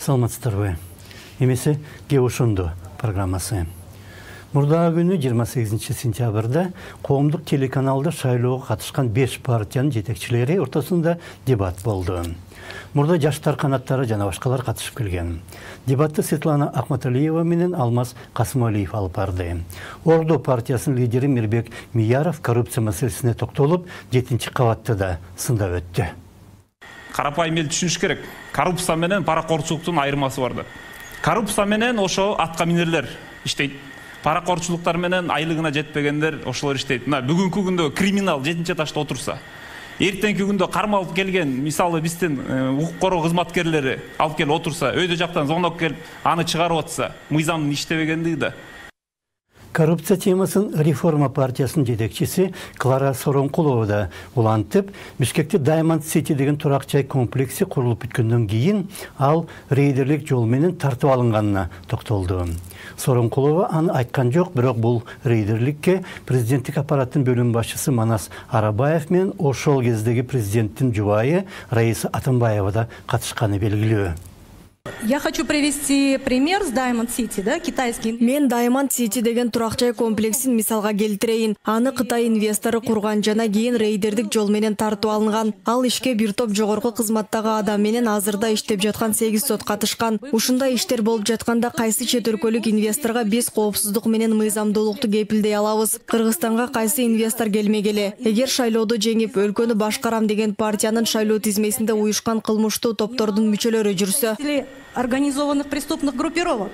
Саламатсыздарбы. Эмесе ке ошондо программасы. Мурдагы күнү 28 сентябрда коомдук телеканалда шайлоого катышкан 5 партиянын жетекчилери ортосунда дебат болду. Мурда жаштар канаттары жана башкалар катышып келген. Дебатты Светлана Ахматалиева менен Алмаз Касымалиев алып барды. Ордо партиясынын лидери Мирбек Мияров коррупция маселесине токтолуп, 7-кабатта да сындап өттү. Карапайым эл түшүнүш керек. Коррупция менен паракорчулуктун айырмасы бар. Коррупция менен ошо атка минерлер иштейт. Паракорчулуктар менен айлыгына жетпегендер ошолор иштейт. Мына бүгүнкү күндө криминал 7-этажда отурса, эртеңки күндө кармалып келген, мисалы биздин укук коргоо кызматкерлери алып келип отурса, өйдө жактан звонок келип, аны чыгарып атса, мыйзамдын иштебегендиги да. Коррупция темасын реформа партиясынын жетекчиси Клара Соронкулова да улантып, Бишкекте Diamond City деген турак жай комплекси курулуп бүткөндөн кийин ал рейдерлик жол менен тартып алынганына токтолду. Соронкулова аны айткан жок, бирок бул рейдерликке президенттик аппараттын бөлүм башчысы Манас Арабаев менен ошол кездеги президенттин жубайы Раиса Атамбаева да катышканы белгилүү. Я хочу привести пример с Diamond City, да, китайский. Мен Diamond City деген турак-жай комплексин мисалга келтирейин. Аны Кытай инвестору курган жана кийин рейдердик жол менен тартып алынган. Ал ишке бир топ жогорку кызматтагы адам менен азырда иштеп жаткан 8 сот катышкан. Ушундай иштер болуп жатканда кайсы чет өлкөлүк инвесторго биз коопсуздук менен мыйзамдуулукту кепилдей алабыз? Кыргызстанга кайсы инвестор келмегеле? Эгер шайлоодо жеңип өлкөнү башкарам деген партиянын шайлоо тизмесинде уюшкан кылмыштуу топтордун мүчөлөрү жүрсө, организованных преступных группировок.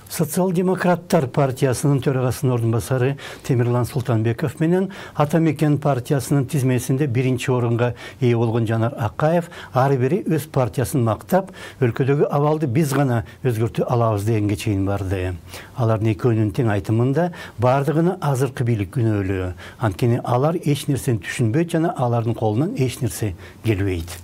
Социал-демократтар партиясынын төрагасынын ордунбасары Темирлан Султанбеков менен Атамекен партиясынын тизмесинде 1-орунга ээ болгон Жанар Акаев ары бери өз партиясын мактап, өлкөдөгү абалды биз гана өзгөртө алабыз дегенге чейин барды. Алардын экөөнүн тең айтымында бардыгына азыркы бийлик күнөөлүү. Анткени алар эч нерсени түшүнбөйт жана алардын колунан эч нерсе келбейт.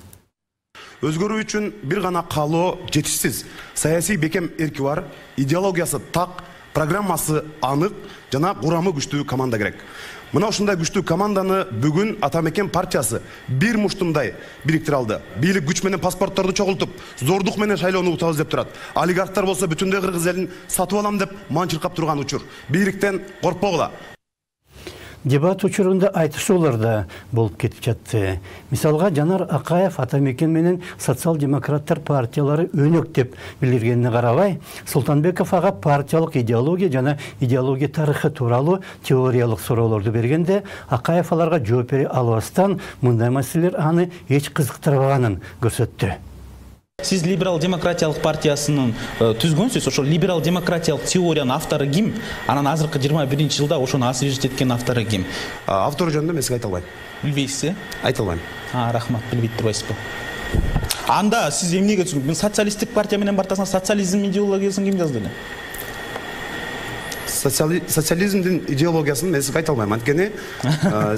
Өзгөрүү үчүн бир гана каалоо жетишсиз. Саясий бекем эрки бар, идеологиясы так, программасы анык жана курамы күчтүү команда керек. Мына ушундай күчтүү команданы бүгүн Атамекен партиясы бир муштумдай бириктире алды. Бийлик күч менен паспортторду чогултуп, зордук менен шайлоону утабыз деп турат. Олигархтар болсо бүтүндөй кыргыз элин сатып алам деп манчыркап турган учур. Бийликтен коркпогула. Дебат учурунда айтышуулар да болуп кетип жатты. Мисалга Жанар Акаев Атамекен менен социал-демократтар партиялары өнөк деп билдиргенине карабай, Султанбеков ага партиялык идеология жана идеология тарыхы тууралуу теориялык суроолорду бергенде, Акаев аларга жооп бере албастан мындай маселелер аны эч кызыктырбаганын көрсөттү. Сиз либерал-демократиялык партиясынын түзгөнсүз, ошол либерал-демократиялык теориянын автору ким? Анан азыркы 21-жылда ошону освежить эткен автору ким? Автору жөнүндө мен сизге айта албайм. Билбейсиз, Айта албайм. Рахмат, билбей турбайсызбы? Анда сиз эмнеге түшүндүңүз? Мен социалисттик партия менен бартасаң, социализм идеологиясын ким жазды эле? Социализмдин идеологиясын мен сизге айта албайм. Анткени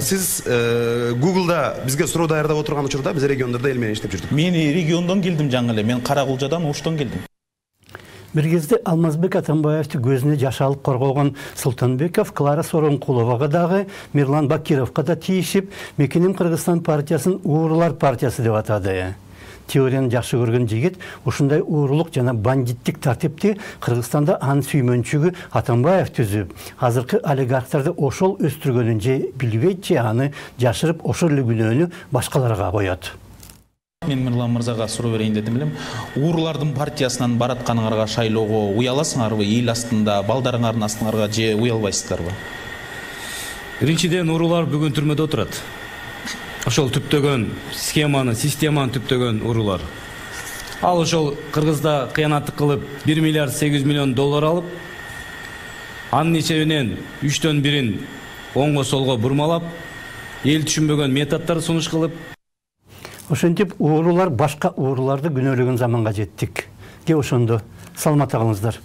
сиз Google'да бизге суроо даярдап отурган учурда биз региондордо эл менен иштеп жүрдүк. Мен региондон келдим жаңы эле. Мен Каракулжадан, Оштон келдим. Бир кезде Алмазбек Атамбаевди көзүнө жаш алып коргогон Султанбеков Клара Соронкуловага дагы Мирлан Бакировго да тийишип, Мекеним Кыргызстан партиясын Уурулар партиясы деп атады. Теорияны жакшы көргөн жигит ушундай уурулук жана бандиттик тартипти Кыргызстанда анын сүймөнчүгү Атамбаев түзүп, азыркы олигархтарды ошол өстүргөнүн же билбейт же аны жашырып ошол эле күнөөнү башкаларга коет. Мен Мирлан мырзага суроо берейин дедим элем. Уурулардын партиясынан баратканыңарга шайлоого уяласыңарбы? Эл астында, балдарыңардын астыңарга же уялбайсыздарбы? Биринчиден, уурулар бүгүн түрмөдө отурат. Ошол түптөгөн схеманы, системаны түптөгөн уурулар. Ал ошол Кыргызда кыянаттык кылып 1 миллиард 800 миллион доллар алып, анын эчебинен 3төн 1-ин оңго солго бурмалап, эл түшүнбөгөн методдор сунуш кылып. Ошентип уурулар башка ууруларды күнөөлөгөн заманга жеттик. Ке ошондо саламат калыңыздар.